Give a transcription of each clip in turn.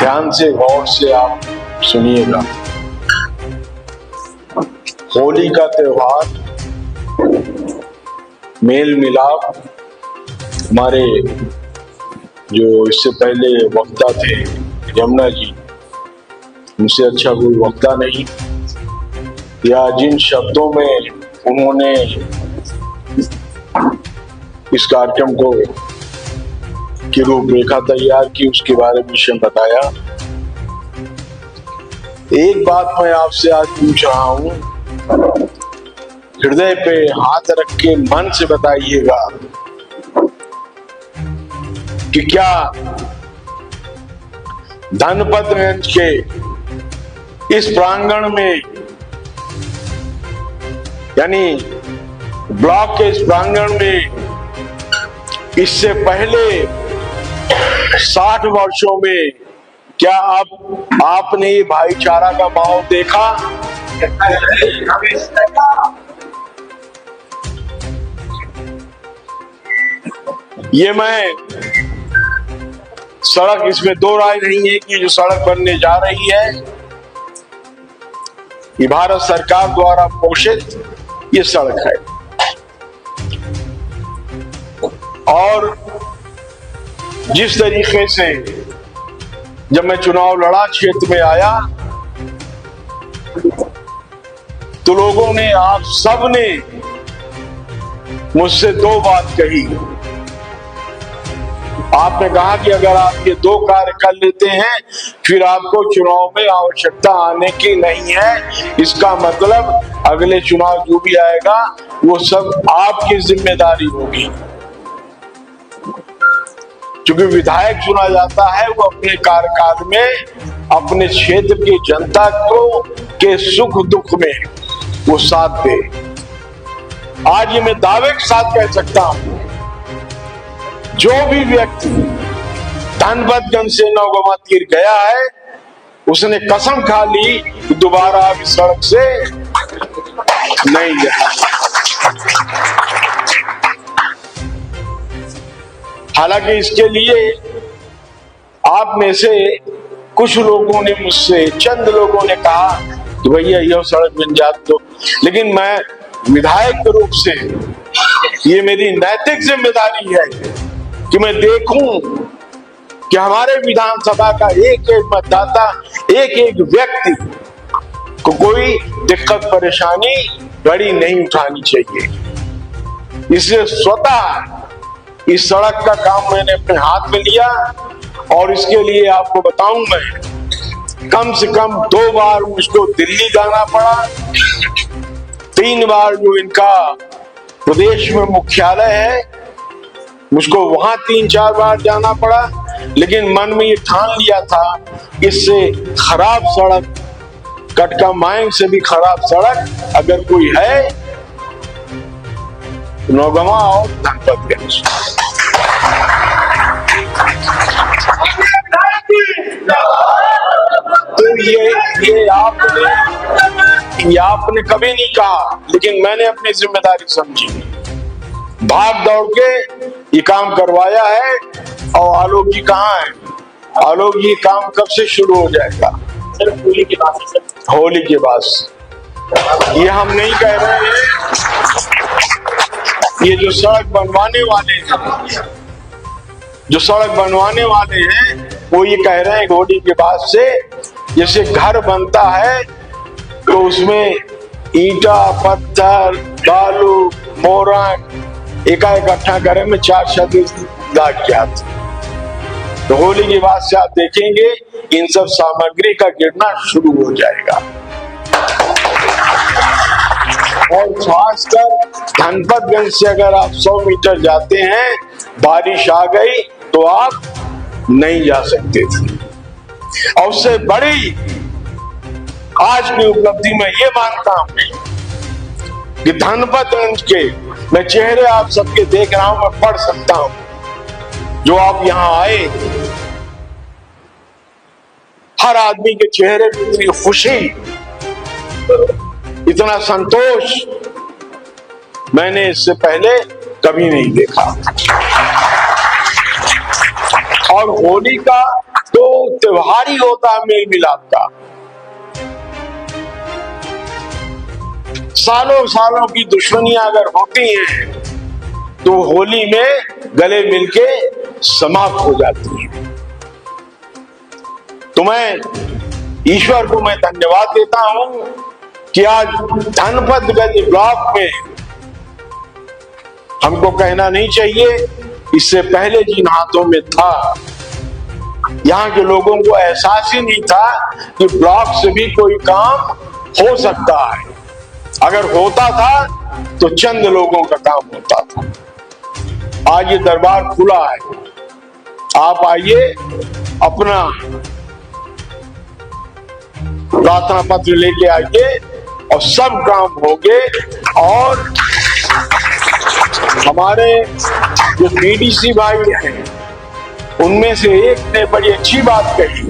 ध्यान से गौर से आप सुनिएगा। होली का त्योहार, मेल मिलाप, हमारे जो इससे पहले वक्ता थे यमुना जी, उनसे अच्छा कोई वक्ता नहीं, या जिन शब्दों में उन्होंने इस कार्यक्रम को की रूपरेखा तैयार की, उसके बारे में विषय बताया। एक बात मैं आपसे आज पूछ रहा हूं, हृदय पे हाथ रख के मन से बताइएगा कि क्या धनपतगंज के इस प्रांगण में, यानी ब्लॉक के इस प्रांगण में, इससे पहले 60 वर्षों में क्या आपने ये भाईचारा का माहौल देखा? ये मैं सड़क, इसमें दो राय नहीं है कि जो सड़क बनने जा रही है ये भारत सरकार द्वारा पोषित ये सड़क है, और जिस तरीके से जब मैं चुनाव लड़ा, क्षेत्र में आया, तो लोगों ने, आप सब ने मुझसे दो बात कही। आपने कहा कि अगर आप ये दो कार्य कर लेते हैं फिर आपको चुनाव में आवश्यकता आने की नहीं है, इसका मतलब अगले चुनाव जो भी आएगा वो सब आपकी जिम्मेदारी होगी। क्योंकि विधायक चुना जाता है वो अपने कार्यकाल में अपने क्षेत्र की जनता को के सुख दुख में वो साथ दे। आज ये मैं दावे के साथ कह सकता हूं, जो भी व्यक्ति धनपतगंज से नौगमा तीर गया है उसने कसम खा ली कि दोबारा आप इस सड़क से नहीं जाएंगे। हालांकि इसके लिए आप में से कुछ लोगों ने मुझसे, चंद लोगों ने कहा कि भैया यह सड़क बन जात दो, लेकिन मैं विधायक के रूप से ये मेरी नैतिक जिम्मेदारी है कि मैं देखूं कि हमारे विधानसभा का एक एक मतदाता, एक एक व्यक्ति को कोई दिक्कत परेशानी बड़ी नहीं उठानी चाहिए। इसलिए स्वतः इस सड़क का काम मैंने अपने हाथ में लिया, और इसके लिए आपको बताऊं, मैं कम से कम 2 बार मुझको दिल्ली जाना पड़ा, 3 बार जो इनका प्रदेश में मुख्यालय है मुझको वहां 3-4 बार जाना पड़ा, लेकिन मन में ये ठान लिया था इससे खराब सड़क, कटका मायंग से भी खराब सड़क अगर कोई है नौगमा और धनपतगंज। तो ये आपने कभी नहीं कहा, लेकिन मैंने अपनी जिम्मेदारी समझी, भाग दौड़ के ये काम करवाया है। और आलोक जी कहाँ है? आलोक जी काम कब से शुरू हो जाएगा? होली के बाद। होली के बाद। ये हम नहीं कह रहे हैं, ये जो सड़क बनवाने वाले हैं, जो सड़क बनवाने वाले हैं वो ये कह रहे हैं होली के बाद से जैसे घर बनता है तो उसमें ईंटा, पत्थर, बालू, मोरंग इकट्ठा करे में 4 शब्द लाग गया। तो होली के बाद से आप देखेंगे इन सब सामग्री का गिरना शुरू हो जाएगा। और खासकर धनपतगंज से अगर आप 100 मीटर जाते हैं, बारिश आ गई तो आप नहीं जा सकते थे। और उससे बड़ी आज की उपलब्धि मैं ये मानता हूं कि धनपतगंज के मैं चेहरे आप सबके देख रहा हूं, मैं पढ़ सकता हूं, जो आप यहां आए, हर आदमी के चेहरे पे इतनी खुशी, इतना संतोष मैंने इससे पहले कभी नहीं देखा। और होली का तो त्योहार ही होता है मेल मिलाप का। सालों सालों की दुश्मनियां अगर होती हैं तो होली में गले मिलके समाप्त हो जाती है। तो मैं ईश्वर को मैं धन्यवाद देता हूं कि आज धनपतगंज ब्लॉक में, हमको कहना नहीं चाहिए, इससे पहले जिन हाथों में था, यहां के लोगों को एहसास ही नहीं था कि ब्लॉक से भी कोई काम हो सकता है। अगर होता था तो चंद लोगों का काम होता था। आज ये दरबार खुला है, आप आइए, अपना प्रार्थना पत्र लेके आइए और सब काम होंगे। और हमारे जो बीडीसी भाई हैं, उनमें से एक ने बड़ी अच्छी बात कही,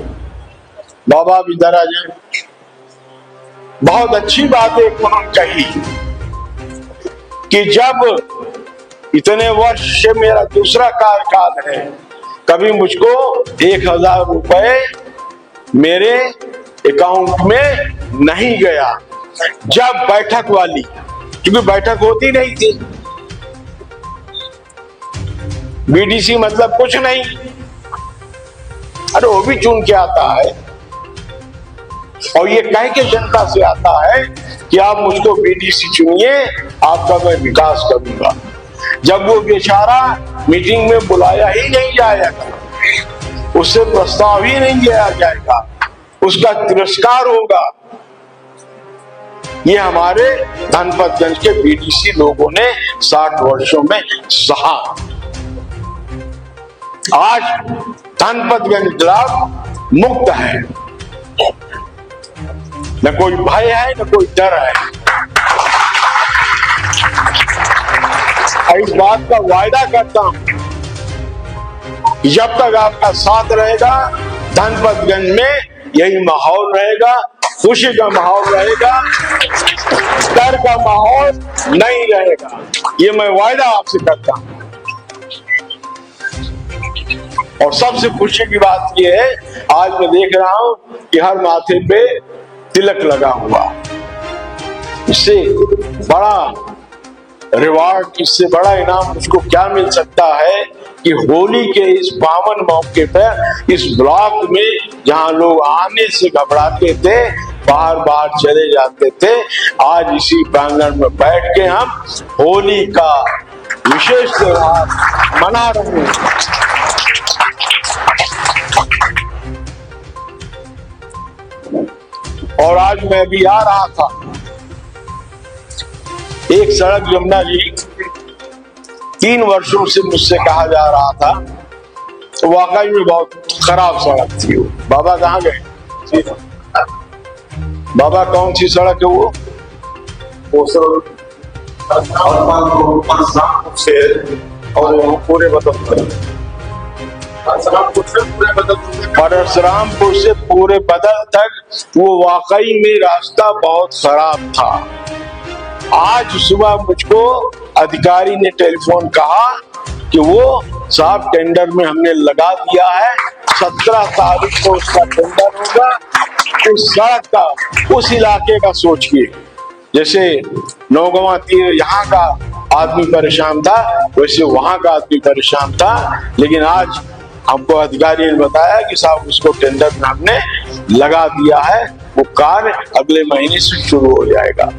बाबा भी इधर जाए, बहुत अच्छी बात एक उन्होंने कही कि जब इतने वर्ष से मेरा दूसरा कार्यकाल है, कभी मुझको 1000 रुपए मेरे अकाउंट में नहीं गया। जब बैठक वाली, क्योंकि बैठक होती नहीं थी, बीडीसी मतलब कुछ नहीं, अरे वो भी चुन के आता है और ये कह के जनता से आता है कि आप मुझको बीडीसी चुनिए, आपका मैं विकास करूंगा। जब वो बेचारा मीटिंग में बुलाया ही नहीं जाएगा, उससे प्रस्ताव ही नहीं लिया जाएगा, उसका तिरस्कार होगा। ये हमारे धनपतगंज के बीडीसी लोगों ने 60 वर्षों में सहा। आज धनपतगंज ब्लॉक मुक्त है, न कोई भय है न कोई डर है। इस बात का वायदा करता हूं कि जब तक आपका साथ रहेगा, धनपतगंज में यही माहौल रहेगा, खुशी का माहौल रहेगा, डर का माहौल नहीं रहेगा। ये मैं वायदा आपसे करता हूं। और सबसे खुशी की बात यह है, आज मैं देख रहा हूं कि हर माथे पे तिलक लगा हुआ। इससे बड़ा रिवार्ड, इससे बड़ा इनाम मुझको क्या मिल सकता है कि होली के इस पावन मौके पर इस ब्लॉक में जहां लोग आने से घबराते थे, बाहर बाहर चले जाते थे, आज इसी प्रांगण में बैठ के हम होली का विशेष त्योहार मना रहे हैं। और आज मैं भी आ रहा था, एक सड़क यमुना जी 3 वर्षों से मुझसे कहा जा रहा था, तो वाकई में बहुत खराब सड़क थी वो। बाबा कहाँ गए? बाबा कौन सी सड़क है वो? से और पूरे परशुरामपुर से पूरे बदल तक वो वाकई में रास्ता बहुत खराब था। आज सुबह मुझको अधिकारी ने टेलीफोन कहा कि वो साहब टेंडर में हमने लगा दिया है, 17 तारीख को उसका टेंडर होगा। उस सड़क का, उस इलाके का सोचिए, जैसे नौगवा तीर यहाँ का आदमी परेशान था, वैसे वहां का आदमी परेशान था। लेकिन आज हमको अधिकारी ने बताया कि साहब उसको टेंडर में हमने लगा दिया है, वो कार्य अगले महीने से शुरू हो जाएगा।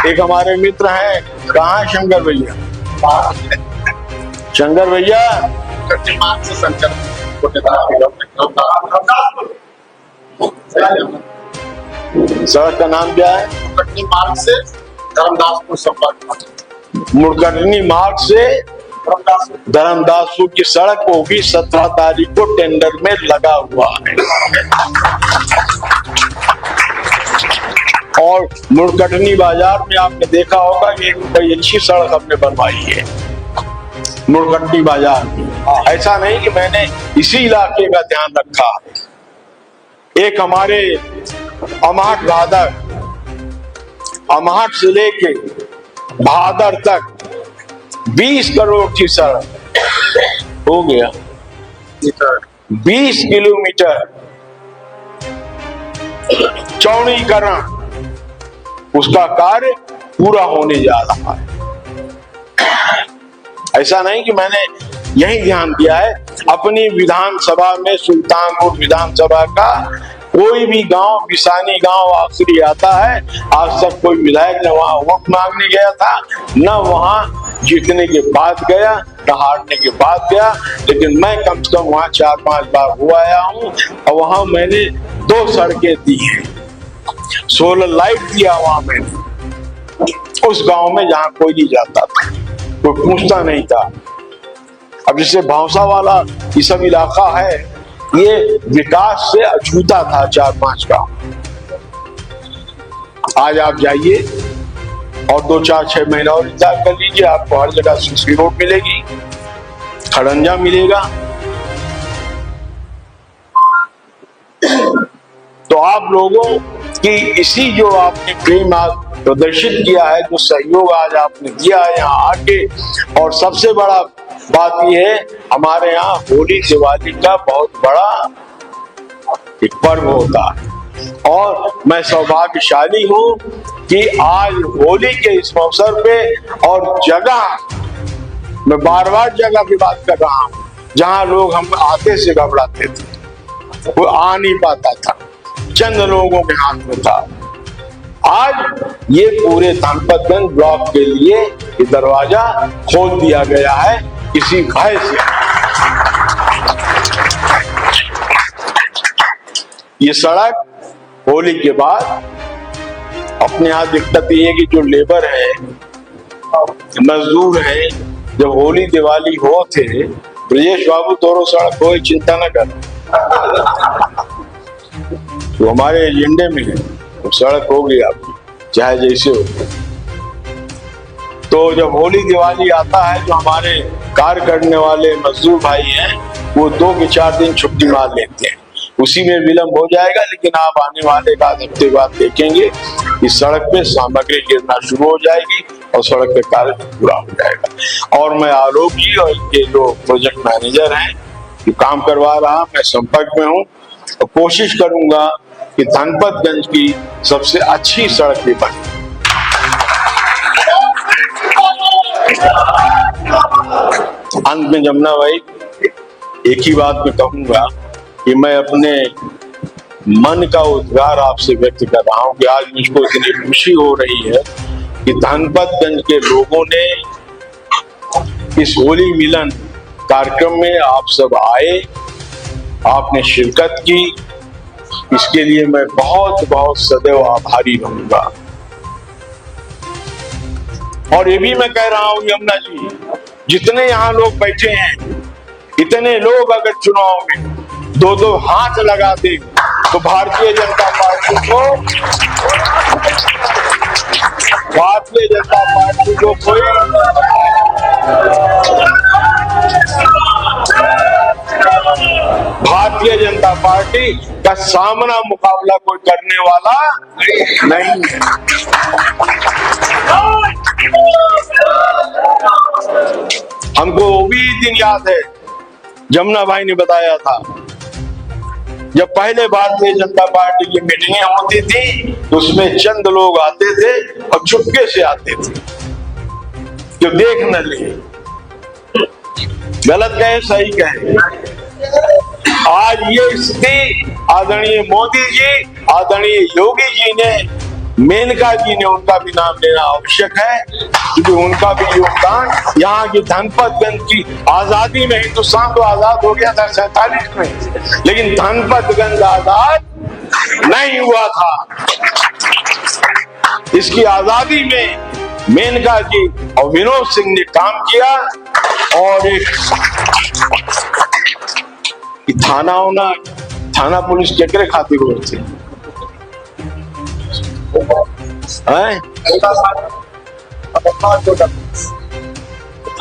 एक हमारे मित्र हैं, कहाँ है शंकर भैया? शंकर भैया सड़क का नाम क्या है? मुड़कटनी मार्ग से धर्मदासपुर संपर्क, मुड़कटनी मार्ग से धर्मदासपुर की सड़क को भी 17 तारीख को टेंडर में लगा हुआ है। और मुड़कटनी बाजार में आपने देखा होगा कि एक बड़ी अच्छी सड़क हमने बनवाई है मुड़कटनी बाजार में। ऐसा नहीं कि मैंने इसी इलाके का ध्यान रखा। एक हमारे अमाहट भादर, अमाहट से लेके भादर तक 20 करोड़ की सड़क हो गया 20 किलोमीटर चौड़ीकरण, उसका कार्य पूरा होने जा रहा है। ऐसा नहीं कि मैंने यही ध्यान दिया है, अपनी विधानसभा में सुल्तानपुर विधानसभा का कोई भी गांव, बिसानी गांव आखिरी आता है, आज तक कोई विधायक न वहां वोट मांगने गया था, न वहां जीतने के बाद गया, न हारने के बाद गया। लेकिन मैं कम से कम वहां 4-5 बार हुआ आया हूं और वहां मैंने 2 सड़कें दी हैं, सोलर लाइट दिया वहां मैंने, उस गांव में जहां कोई नहीं जाता था, कोई पूछता नहीं था। अब जैसे भौसा वाला ये सब इलाका है, ये विकास से अछूता था 4-5 गांव। आज आप जाइए और 2-4-6 महीना और इंतजार कर लीजिए, आपको हर जगह सीसी रोड मिलेगी, खड़ंजा मिलेगा। तो आप लोगों की इसी जो आपने प्रेम आज प्रदर्शित किया है, जो सहयोग आज आपने दिया है यहाँ आके, और सबसे बड़ा बात यह है, हमारे यहाँ होली दिवाली का बहुत बड़ा एक पर्व होता है और मैं सौभाग्यशाली हूँ कि आज होली के इस अवसर पे, और जगह मैं बार-बार जगह की बात कर रहा हूँ जहाँ लोग हम आते से घबराते थे, वो आ नहीं पाता था, चंद लोगों के हाथ में था। आज ये पूरे धनपतगंज ब्लॉक के लिए ये दरवाजा खोल दिया गया है किसी भय से। ये सड़क होली के बाद अपने यहाँ दिक्कत ये है कि जो लेबर है, मजदूर है, जब होली दिवाली हो थे, ब्रजेश बाबू दोनों सड़क हो, चिंता न कर, तो हमारे एजेंडे में है, तो सड़क होगी आपकी चाहे जैसे हो। तो जब होली दिवाली आता है, जो हमारे कार्य करने वाले मजदूर भाई हैं, वो 2 के 4 दिन छुट्टी मार लेते हैं, उसी में विलंब हो जाएगा। लेकिन आप आने वाले एक आध हफ्ते बाद देखेंगे इस सड़क पे सामग्री गिरना शुरू हो जाएगी और सड़क पे कार्य पूरा हो जाएगा। और मैं आलोक जी और इनके जो प्रोजेक्ट मैनेजर हैं, जो काम करवा रहा, मैं संपर्क में हूँ और कोशिश करूंगा कि धनपतगंज की सबसे अच्छी सड़क भी बने। अंत में जमुना भाई, एक ही बात मैं कहूंगा कि मैं अपने मन का उद्गार आपसे व्यक्त कर रहा हूं कि आज मुझको इतनी खुशी हो रही है कि धनपतगंज के लोगों ने इस होली मिलन कार्यक्रम में आप सब आए, आपने शिरकत की, इसके लिए मैं बहुत बहुत सदैव आभारी रहूंगा। और ये भी मैं कह रहा हूं यमुना जी, जितने यहाँ लोग बैठे हैं, इतने लोग अगर चुनाव में 2-2 हाथ लगा दे तो भारतीय जनता पार्टी को कोई भारतीय जनता पार्टी का सामना मुकाबला कोई करने वाला नहीं है। हमको वो भी दिन याद है, जमुना भाई ने बताया था, जब पहले भारतीय जनता पार्टी की मीटिंगें होती थी तो उसमें चंद लोग आते थे और चुपके से आते थे, जो देख न ले, गलत कहे सही कहे। आज ये स्थिति आदरणीय मोदी जी, आदरणीय योगी जी ने, मेनका जी ने, उनका भी नाम लेना आवश्यक है, क्योंकि उनका भी योगदान यहाँ की धनपतगंज की आजादी में, हिंदुस्तान तो आजाद हो गया था 47 में, लेकिन धनपतगंज आजाद नहीं हुआ था। इसकी आजादी में मेनका जी और विनोद सिंह ने काम किया, और एक थाना पुलिस केकरे खातिर हुए थे,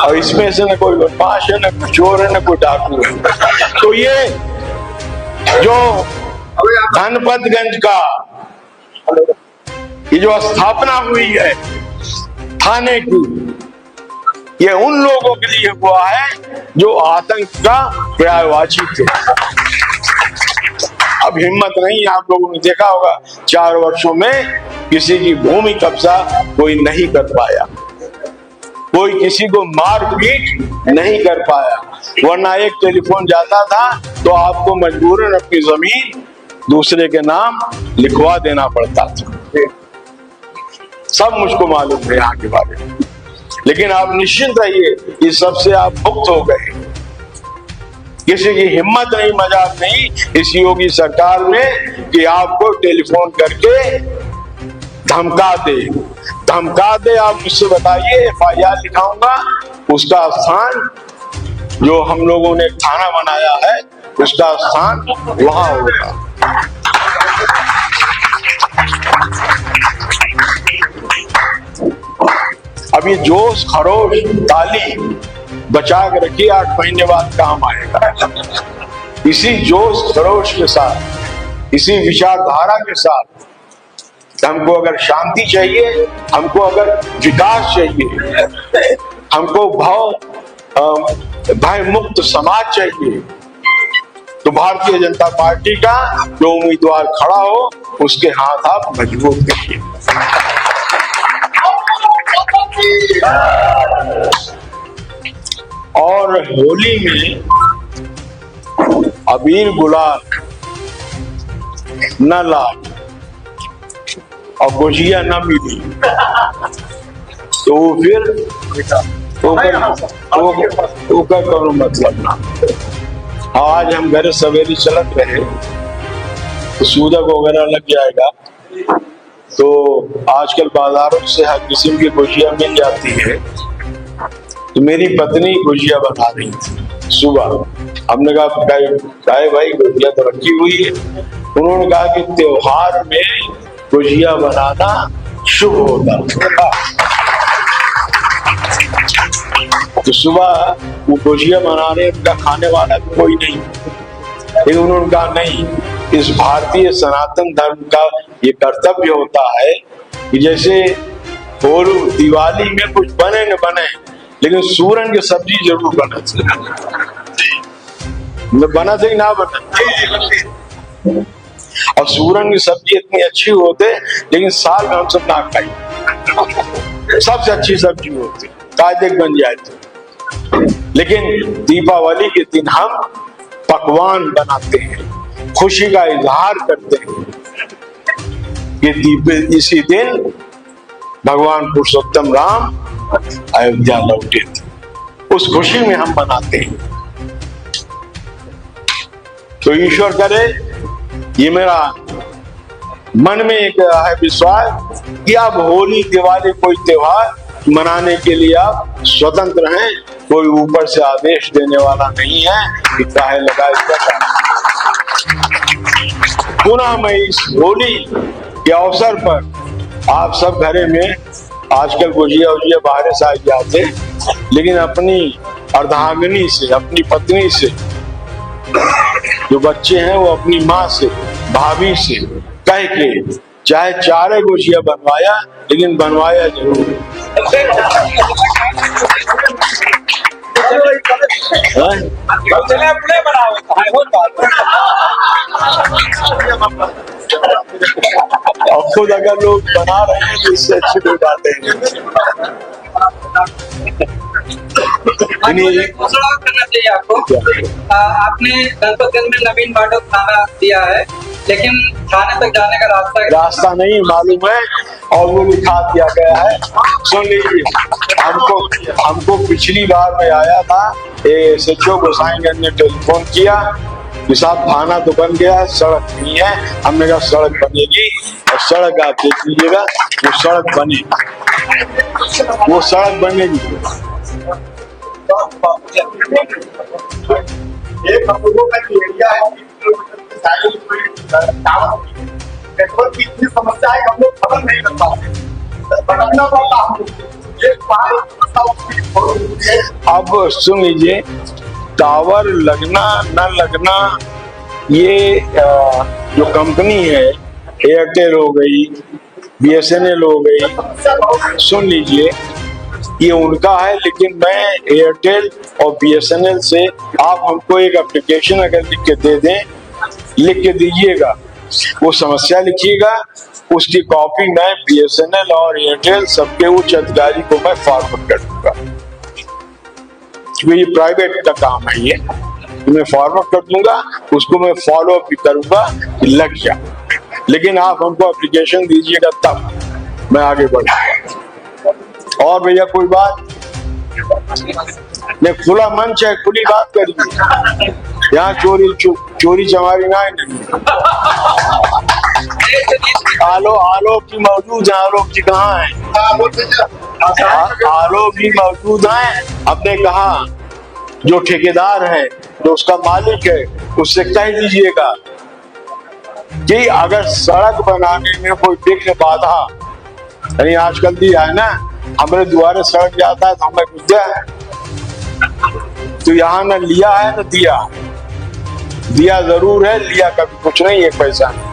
और इसमें से न कोई बदमाश है, न चोर है, न कोई डाकू है। तो ये जो धनपतगंज का ये जो स्थापना हुई है थाने की, ये उन लोगों के लिए हुआ है जो आतंक का पर्यायवाची थे। अब हिम्मत नहीं, आप लोगों ने देखा होगा 4 वर्षों में किसी की भूमि कब्जा कोई नहीं कर पाया, कोई किसी को मारपीट नहीं कर पाया। वरना एक टेलीफोन जाता था तो आपको मजबूरन अपनी जमीन दूसरे के नाम लिखवा देना पड़ता था। सब मुझको मालूम है यहाँ के बारे में, लेकिन आप निश्चिंत रहिए, इस सब से आप मुक्त हो गए। किसी की हिम्मत नहीं, मजाक नहीं इस योगी सरकार में कि आपको टेलीफोन करके धमका दे। आप मुझसे बताइए, FIR लिखाऊंगा, उसका स्थान जो हम लोगों ने थाना बनाया है उसका स्थान वहां होगा। अब ये जोश खरोश ताली बचा के रखिए, 8 महीने बाद काम आएगा। इसी जोश खरोश के साथ, इसी विचारधारा के साथ, हमको अगर शांति चाहिए, हमको अगर विकास चाहिए, हमको भय मुक्त समाज चाहिए, तो भारतीय जनता पार्टी का जो उम्मीदवार खड़ा हो उसके हाथ आप मजबूत करिए। और होली में अबीर गुलाल न लाल और गुजिया न मिली तो फिर ओकर करो मतलब ना। आज हम घर सवेरे चलत रहे तो सूदक वगैरह लग जाएगा, तो आजकल बाजारों से हर किस्म की गुजिया मिल जाती है। तो मेरी पत्नी गुजिया बना रही थी सुबह। हमने कहा भाई गुजिया तो रखी हुई है। उन्होंने कहा कि त्योहार में गुजिया बनाना शुभ होता। तो सुबह वो गुजिया बना रहे, उनका खाने वाला कोई नहीं, लेकिन उन्होंने कहा नहीं, इस भारतीय सनातन धर्म का ये कर्तव्य होता है कि जैसे होली दिवाली में कुछ बने न बने, लेकिन सूरन की सब्जी जरूर बना थे ना बना। और सूरन की सब्जी इतनी अच्छी होते, लेकिन साल में हम सब ना खाई, सबसे अच्छी सब्जी होती, कायदे बन जाती। लेकिन दीपावली के दिन हम पकवान बनाते हैं, खुशी का इजहार करते हैं कि इसी दिन भगवान पुरुषोत्तम राम अयोध्या लौटे थे। उस खुशी में हम मनाते हैं। तो ईश्वर करे, ये मेरा मन में एक है विश्वास कि अब होली दिवाली कोई त्योहार मनाने के लिए आप स्वतंत्र हैं, कोई ऊपर से आदेश देने वाला नहीं है कि चाहे लगा इसका। पुनः मैं इस होली के अवसर पर आप सब घरे में आजकल गुजिया उजिया बाहर से आ जाते, लेकिन अपनी अर्धांगिनी से, अपनी पत्नी से, जो बच्चे हैं वो अपनी माँ से, भाभी से कह के चाहे 4 गुजिया बनवाया, लेकिन बनवाया जरूर। और खुद अगर लोग बना रहे हैं तो इससे अच्छी कोई बात है। करना चाहिए आपको। आपने गणपतगंज में नवीन बाटो थाना दिया है, लेकिन थाने तक जाने का रास्ता नहीं मालूम है, और वो लिखा दिया गया है। सुन लीजिए, हमको पिछली बार में आया था SHO गोसाईगंज ने टेलीफोन किया कि साहब थाना तो बन गया है, सड़क नहीं है। हमने कहा सड़क बनेगी, और सड़क आप देख लीजिएगा, वो सड़क बनेगी, वो सड़क बनेगी। एक हम लोगों का एरिया है, नेटवर्क की इतनी समस्या है, हम लोग खबर नहीं कर पाते, भटकना पड़ता हम लोग। अब सुन लीजिए, टावर लगना न लगना, ये जो कंपनी है, एयरटेल हो गई, BSNL हो गई, सुन लीजिए, ये उनका है, लेकिन मैं एयरटेल और बीएसएनएल से आप हमको एक एप्लीकेशन अगर लिख के दे दें, लिख के दीजिएगा, वो समस्या लिखिएगा, उसकी कॉपी मैं बीएसएनएल और एयरटेल सबके उच्च अधिकारी को मैं फॉरवर्ड कर दूंगा, क्योंकि ये प्राइवेट का काम है, ये मैं फॉरवर्ड कर दूंगा, उसको मैं फॉलो अप भी करूंगा कि लग गया। लेकिन आप हमको एप्लीकेशन दीजिएगा तब मैं आगे बढ़ूंगा। और भैया कोई बात नहीं, खुला मंच है, खुली बात करिए, यहाँ चोरी चमारी ना नहीं। आलोक जी मौजूद है, आलोक जी कहाँ है? आलोक जी मौजूद हैं। आपने कहा जो ठेकेदार है, जो उसका मालिक है, उससे कह दीजिएगा कि अगर सड़क बनाने में कोई विघ्न बाधा, यानी आजकल दिया है ना, हमारे द्वारे सड़क जाता है तो हमें कुछ दिया, तो यहाँ न लिया है न दिया, दिया जरूर है, लिया कभी कुछ नहीं, एक पैसा नहीं।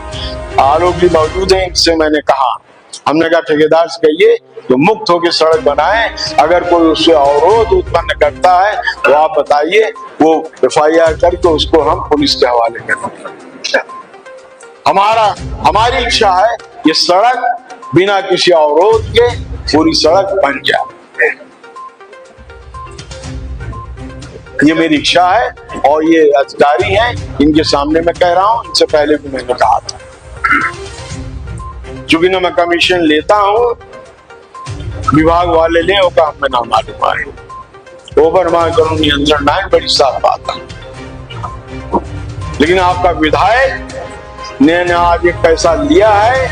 आलोक भी मौजूद है, इनसे मैंने कहा, हमने कहा ठेकेदार से कहिए तो मुक्त होकर सड़क बनाए, अगर कोई उससे अवरोध उत्पन्न करता है तो आप बताइए, वो FIR करके उसको हम पुलिस के हवाले करेंगे। हमारी इच्छा है ये सड़क बिना किसी अवरोध के पूरी सड़क बन जाए, ये मेरी इच्छा है। और ये अधिकारी हैं, इनके सामने मैं कह रहा हूं, इनसे पहले भी मैंने कहा था, चूंकि ना मैं कमीशन लेता हूं, विभाग वाले ले होगा हमें ना मालूम है, ओवर कानून नियंत्रण ना, बड़ी साफ बात है। लेकिन आपका विधायक ने आज एक पैसा लिया है,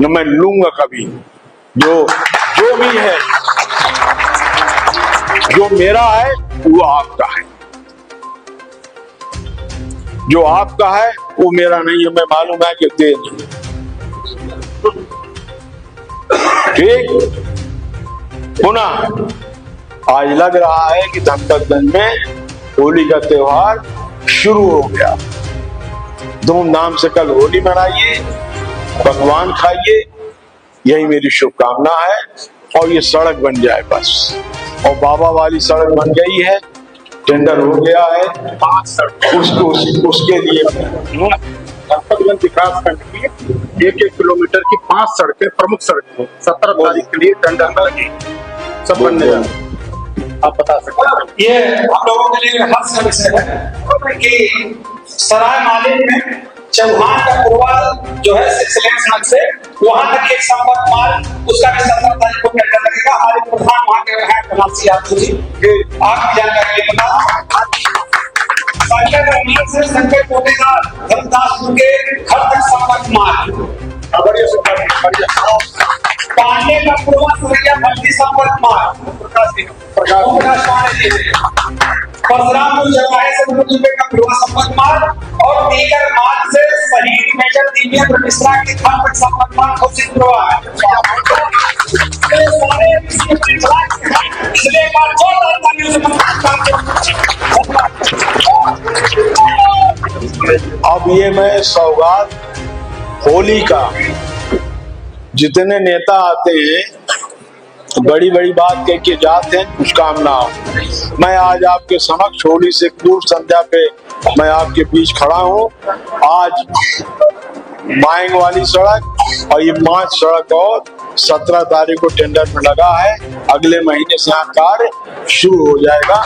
न मैं लूंगा कभी, जो भी है, जो मेरा है वो आपका है, जो आपका है वो मेरा नहीं है, मैं मालूम है कि दे नहीं, ठीक। पुनः आज लग रहा है कि धनपतगंज में होली का त्योहार शुरू हो गया, धूमधाम से कल होली मनाइए, पकवान खाइए, यही मेरी शुभकामना है। और ये सड़क बन जाए बस, और बाबा वाली सड़क बन गई है, टेंडर हो गया है, उसके लिए धनपतगंज विकास खंड की 1-1 किलोमीटर की 5 सड़कें, प्रमुख सड़कें 17 तारीख के लिए टेंडर में लगी, सब बनने जा रहे, आप बता सकते हैं। ये हम लोगों के लिए हर्ष का विषय है कि सराय माले में चौहान का पूर्वा जो है 6 लेन सड़क से वहां तक एक संपर्क मार्ग, उसका भी 17 तारीख को टेंडर लगेगा। हमारे प्रधान वहां के हैं कलासी यादव जी, आपकी जानकारी के बता से संजय कोटेदार धर्मदासपुर के घर तक संपर्क मार्ग, पांडे का पूर्वा सुरैया भट्टी संपर्क मार्ग, प्रकाश पांडे जी, परशुरामपुर चौराहे से मुकुंदपुर का पूर्वा संपर्क मार्ग, और दीगर मार्ग से शहीद मेजर दिव्येंद्र मिश्रा के घर तक संपर्क मार्ग घोषित हुआ है। इसलिए एक बार जोरदार तालियों से अब ये मैं सौगात होली का, जितने नेता आते हैं बड़ी बड़ी बात कह के जाते हैं, कुछ काम ना हो। मैं आज आपके समक्ष होली से पूर्व संध्या पे मैं आपके बीच खड़ा हूँ। आज मांग वाली सड़क और ये 5 सड़क और 17 तारीख को टेंडर में लगा है, अगले महीने से यहाँ कार्य शुरू हो जाएगा।